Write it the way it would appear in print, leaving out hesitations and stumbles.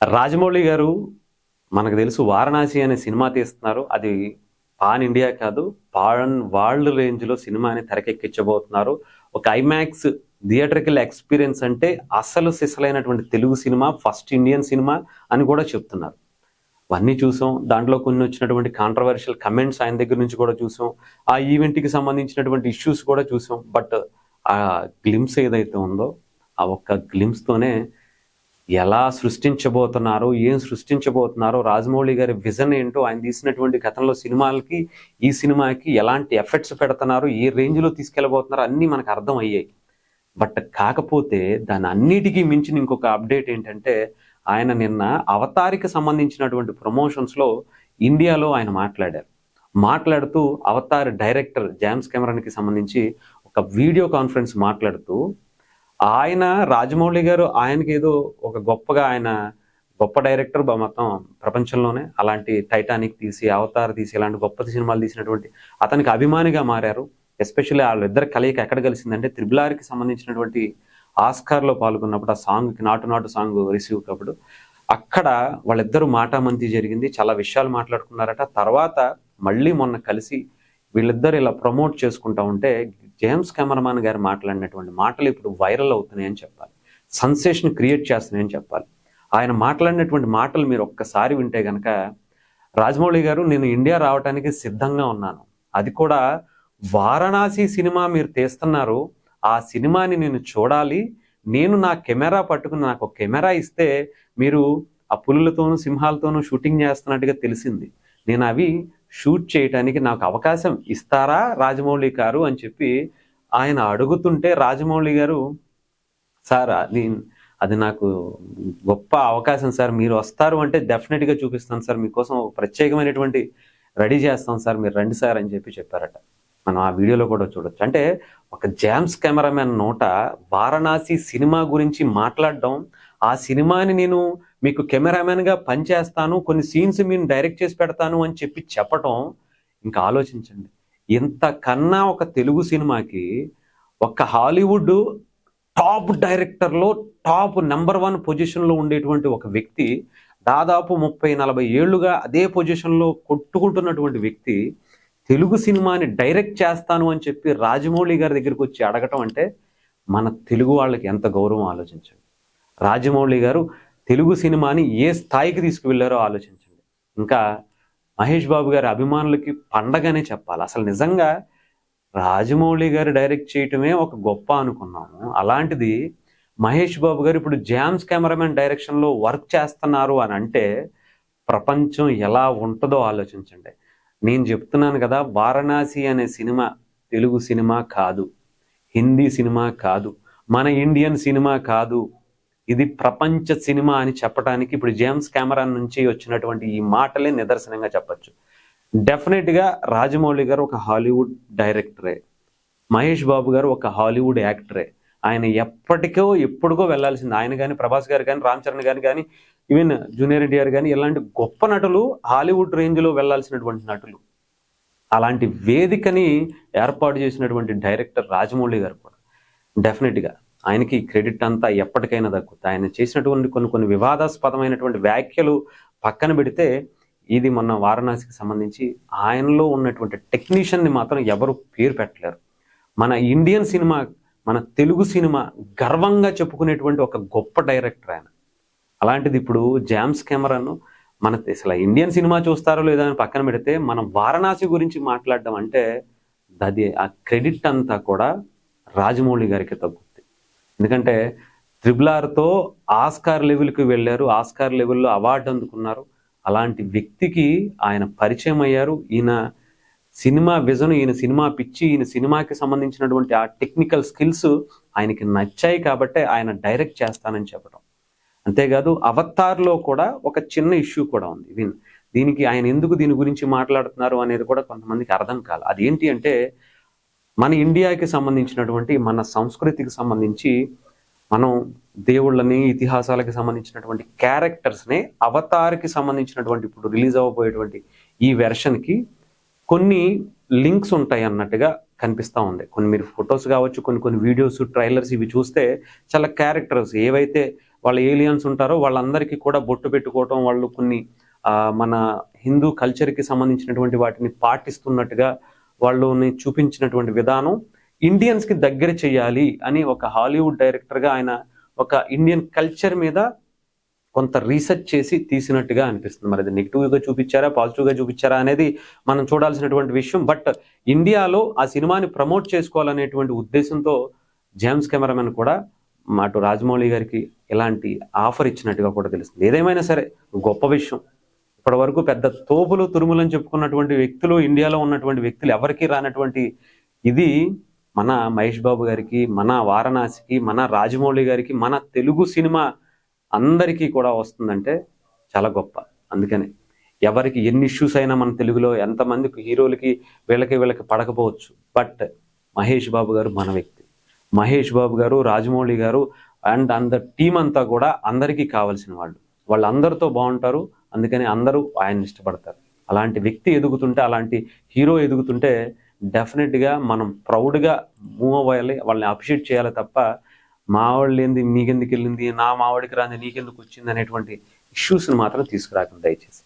రాజమౌళి గారు మనకు తెలుసు 'వారణాసి' అనే సినిమా తీస్తున్నారు. అది పాన్ ఇండియా కాదు, పాన్ వరల్డ్ రేంజ్‌లో సినిమాని తెరకెక్కించబోతున్నారు. ఒక ఐమాక్స్ థియేట్రికల్ ఎక్స్‌పీరియన్స్ అంటే అసలు సిసలైనటువంటి Telugu cinema, first Indian cinema అని కూడా చెప్తున్నారు. అవన్నీ చూసాం. దాంట్లో కొన్ని వచ్చినటువంటి కాంట్రోవర్షియల్ కమెంట్స్ ఆయన దగ్గర నుంచి కూడా చూసాం. ఆ ఈవెంట్‌కి సంబంధించినటువంటి ఇష్యూస్ కూడా చూసాం. బట్ ఆ గ్లింప్స్ ఏదైతే ఉందో, ఆ ఒక్క గ్లింప్స్‌తోనే ఎలా సృష్టించబోతున్నారో, ఏం సృష్టించబోతున్నారో, రాజమౌళి గారి విజన్ ఏంటో, ఆయన తీసినటువంటి గతంలో సినిమాలకి, ఈ సినిమాకి ఎలాంటి ఎఫెక్ట్స్ పెడుతున్నారు, ఏ రేంజ్‌లో తీసుకెళ్ళబోతున్నారో అన్నీ మనకు అర్థం అయ్యాయి. బట్ కాకపోతే దాని అన్నిటికీ మించిన ఇంకొక అప్డేట్ ఏంటంటే, ఆయన నిన్న 'అవతార్'కి సంబంధించినటువంటి ప్రమోషన్స్‌లో ఇండియాలో ఆయన మాట్లాడారు. మాట్లాడుతూ 'అవతార్' డైరెక్టర్ జేమ్స్ కెమెరాన్‌కి సంబంధించి ఒక వీడియో కాన్ఫరెన్స్ మాట్లాడుతూ ఆయన రాజమౌళి గారు ఆయనకేదో ఒక గొప్పగా ఆయన గొప్ప డైరెక్టర్ మొత్తం ప్రపంచంలోనే. అలాంటి 'టైటానిక్' తీసి, 'అవతార్' తీసి ఇలాంటి గొప్ప సినిమాలు తీసినటువంటి అతనికి అభిమానిగా మారారు. ఎస్పెషల్లీ వాళ్ళిద్దరి కలయిక ఎక్కడ కలిసిందంటే 'త్రిబుల్ ఆర్'కి సంబంధించినటువంటి ఆస్కార్‌లో పాల్గొన్నప్పుడు ఆ సాంగ్‌కి 'నాటు నాటు' సాంగ్ రిసీవ్ అప్పుడు అక్కడ వాళ్ళిద్దరూ మాటామంతి జరిగింది. చాలా విషయాలు మాట్లాడుకున్నారట. తర్వాత మళ్ళీ మొన్న కలిసి వీళ్ళిద్దరు ఇలా ప్రమోట్ చేసుకుంటా ఉంటే జేమ్స్ కెమెరామాన్ గారు మాట్లాడినటువంటి మాటలు ఇప్పుడు వైరల్ అవుతున్నాయని చెప్పాలి. సెన్సేషన్ క్రియేట్ చేస్తున్నాయని చెప్పాలి. ఆయన మాట్లాడినటువంటి మాటలు మీరు ఒక్కసారి వింటే గనక, రాజమౌళి గారు నేను ఇండియా రావడానికి సిద్ధంగా ఉన్నాను. అది కూడా 'వారణాసి' సినిమా మీరు తీస్తున్నారు. ఆ సినిమాని నేను చూడాలి. నేను నా కెమెరా పట్టుకుని నాకు ఒక కెమెరా ఇస్తే మీరు ఆ పులులతోనూ, సింహాలతోనూ షూటింగ్ చేస్తున్నట్టుగా తెలిసింది. నేను అవి షూట్ చేయటానికి నాకు అవకాశం ఇస్తారా రాజమౌళి గారు అని చెప్పి ఆయన అడుగుతుంటే, రాజమౌళి గారు సార్ అది నాకు గొప్ప అవకాశం సార్, మీరు వస్తారు అంటే డెఫినెట్గా చూపిస్తాను సార్, మీకోసం ప్రత్యేకమైనటువంటి రెడీ చేస్తాం సార్, మీరు రండి సార్ అని చెప్పి చెప్పారట. మనం ఆ వీడియోలో కూడా చూడొచ్చు. అంటే ఒక జేమ్స్ కెమెరామెన్ నోట 'వారణాసి' సినిమా గురించి మాట్లాడడం, ఆ సినిమాని నేను మీకు కెమెరామెన్గా పనిచేస్తాను, కొన్ని సీన్స్ మీరు డైరెక్ట్ చేసి పెడతాను అని చెప్పి చెప్పటం, ఇంకా ఆలోచించండి. ఇంతకన్నా ఒక తెలుగు సినిమాకి ఒక హాలీవుడ్ టాప్ డైరెక్టర్లో టాప్ నెంబర్ 1 పొజిషన్లో ఉండేటువంటి ఒక వ్యక్తి, దాదాపు 30-40 ఏళ్లుగా అదే పొజిషన్లో కొట్టుకుంటున్నటువంటి వ్యక్తి తెలుగు సినిమాని డైరెక్ట్ చేస్తాను అని చెప్పి రాజమౌళి గారి దగ్గరికి వచ్చి అడగటం అంటే మన తెలుగు వాళ్ళకి ఎంత గౌరవం ఆలోచించండి. రాజమౌళి గారు తెలుగు సినిమాని ఏ స్థాయికి తీసుకువెళ్లారో ఆలోచించండి. ఇంకా మహేష్ బాబు గారి అభిమానులకి పండగనే చెప్పాలి. అసలు నిజంగా రాజమౌళి గారు డైరెక్ట్ చేయటమే ఒక గొప్ప అనుకున్నాము. అలాంటిది మహేష్ బాబు గారు ఇప్పుడు జేమ్స్ కెమెరామెన్ డైరెక్షన్లో వర్క్ చేస్తున్నారు అని అంటే ప్రపంచం ఎలా ఉంటుందో ఆలోచించండి. నేను చెప్తున్నాను కదా, 'వారణాసి' అనే సినిమా తెలుగు సినిమా కాదు, హిందీ సినిమా కాదు, మన ఇండియన్ సినిమా కాదు, ఇది ప్రపంచ సినిమా అని చెప్పడానికి ఇప్పుడు జేమ్స్ కెమెరాన్ నుంచి వచ్చినటువంటి ఈ మాటలే నిదర్శనంగా చెప్పచ్చు. డెఫినెట్గా రాజమౌళి గారు ఒక హాలీవుడ్ డైరెక్టరే, మహేష్ బాబు గారు ఒక హాలీవుడ్ యాక్టరే. ఆయన ఎప్పటికో వెళ్ళాల్సింది. ఆయన కానీ, ప్రభాస్ గారు కానీ, రామ్ చరణ్ గారు కానీ, ఈవెన్ జూనియర్ ఎన్టీఆర్ కానీ, ఇలాంటి గొప్ప నటులు హాలీవుడ్ రేంజ్లో వెళ్ళాల్సినటువంటి నటులు. అలాంటి వేదికని ఏర్పాటు చేసినటువంటి డైరెక్టర్ రాజమౌళి గారు కూడా. డెఫినెట్గా ఆయనకి క్రెడిట్ అంతా ఎప్పటికైనా దక్కుతుంది. ఆయన చేసినటువంటి కొన్ని వివాదాస్పదమైనటువంటి వ్యాఖ్యలు పక్కన పెడితే, ఇది మొన్న 'వారణాసికి' సంబంధించి ఆయనలో ఉన్నటువంటి టెక్నీషియన్ని మాత్రం ఎవరు పేరు పెట్టలేరు. మన ఇండియన్ సినిమా, మన తెలుగు సినిమా గర్వంగా చెప్పుకునేటువంటి ఒక గొప్ప డైరెక్టర్ ఆయన. అలాంటిది ఇప్పుడు జేమ్స్ కెమెరాన్ మన అసలు ఇండియన్ సినిమా చూస్తారో లేదో అని పక్కన పెడితే, మనం 'వారణాసి' గురించి మాట్లాడడం అంటే అది ఆ క్రెడిట్ అంతా కూడా రాజమౌళి గారికి తగ్గుతుంది. ఎందుకంటే 'త్రిబుల్ ఆర్'తో ఆస్కార్ లెవెల్కి వెళ్ళారు, ఆస్కార్ లెవెల్లో అవార్డు అందుకున్నారు. అలాంటి వ్యక్తికి ఆయన పరిచయం అయ్యారు. ఈయన సినిమా విజన్, ఈయన సినిమా పిచ్చి, ఈయన సినిమాకి సంబంధించినటువంటి ఆ టెక్నికల్ స్కిల్స్ ఆయనకి నచ్చాయి కాబట్టి ఆయన డైరెక్ట్ చేస్తానని చెప్పడం. అంతేకాదు 'అవతార్'లో కూడా ఒక చిన్న ఇష్యూ కూడా ఉంది. దీనికి ఆయన ఎందుకు దీని గురించి మాట్లాడుతున్నారు అనేది కూడా కొంతమందికి అర్థం కాదు. అదేంటి అంటే, మన ఇండియాకి సంబంధించినటువంటి, మన సంస్కృతికి సంబంధించి మనం దేవుళ్ళని, ఇతిహాసాలకు సంబంధించినటువంటి క్యారెక్టర్స్ని 'అవతార్'కి సంబంధించినటువంటి ఇప్పుడు రిలీజ్ అవ్వబోయేటువంటి ఈ వెర్షన్కి కొన్ని లింక్స్ ఉంటాయి అన్నట్టుగా కనిపిస్తూ ఉంది. కొన్ని మీరు ఫొటోస్ కావచ్చు, కొన్ని వీడియోస్, ట్రైలర్స్ ఇవి చూస్తే చాలా క్యారెక్టర్స్ ఏవైతే వాళ్ళ ఏలియన్స్ ఉంటారో వాళ్ళందరికీ కూడా బొట్టు పెట్టుకోవటం, వాళ్ళు కొన్ని మన హిందూ కల్చర్కి సంబంధించినటువంటి వాటిని పాటిస్తున్నట్టుగా వాళ్ళని చూపించినటువంటి విధానం ఇండియన్స్కి దగ్గర చేయాలి అని ఒక హాలీవుడ్ డైరెక్టర్గా ఆయన ఒక ఇండియన్ కల్చర్ మీద కొంత రీసెర్చ్ చేసి తీసినట్టుగా అనిపిస్తుంది. మరి అది నెగిటివ్గా చూపించారా, పాజిటివ్గా చూపించారా అనేది మనం చూడాల్సినటువంటి విషయం. బట్ ఇండియాలో ఆ సినిమాని ప్రమోట్ చేసుకోవాలనేటువంటి ఉద్దేశంతో జేమ్స్ కెమెరామెన్ కూడా అటు రాజమౌళి గారికి ఇలాంటి ఆఫర్ ఇచ్చినట్టుగా కూడా తెలుస్తుంది. ఏదేమైనా సరే గొప్ప విషయం. ఇప్పటి వరకు పెద్ద తోపులు తురుములని చెప్పుకున్నటువంటి వ్యక్తులు, ఇండియాలో ఉన్నటువంటి వ్యక్తులు ఎవరికీ రానటువంటి ఇది మన మహేష్ బాబు గారికి, మన వారణాసికి, మన రాజమౌళి గారికి, మన తెలుగు సినిమా అందరికీ కూడా వస్తుందంటే చాలా గొప్ప. అందుకని ఎవరికి ఎన్ని ఇష్యూస్ అయినా మన తెలుగులో ఎంతమందికి హీరోలకి వీళ్ళకి పడకపోవచ్చు, బట్ మహేష్ బాబు గారు మన వ్యక్తి. మహేష్ బాబు గారు, రాజమౌళి గారు అండ్ అందరు టీం అంతా కూడా అందరికీ కావాల్సిన వాళ్ళు. వాళ్ళందరితో బాగుంటారు, అందుకని అందరూ ఆయన్ని ఇష్టపడతారు. అలాంటి వ్యక్తి ఎదుగుతుంటే, అలాంటి హీరో ఎదుగుతుంటే డెఫినెట్గా మనం ప్రౌడ్గా మూవ్ అవ్వాలి, వాళ్ళని అప్రిషియేట్ చేయాలి తప్ప మా వాళ్ళు ఏంది నీకెందుకు వెళ్ళింది, నా మావాడికి రాంది నీకెందుకు వచ్చింది అనేటువంటి ఇష్యూస్ని మాత్రం తీసుకురాకండి దయచేసి.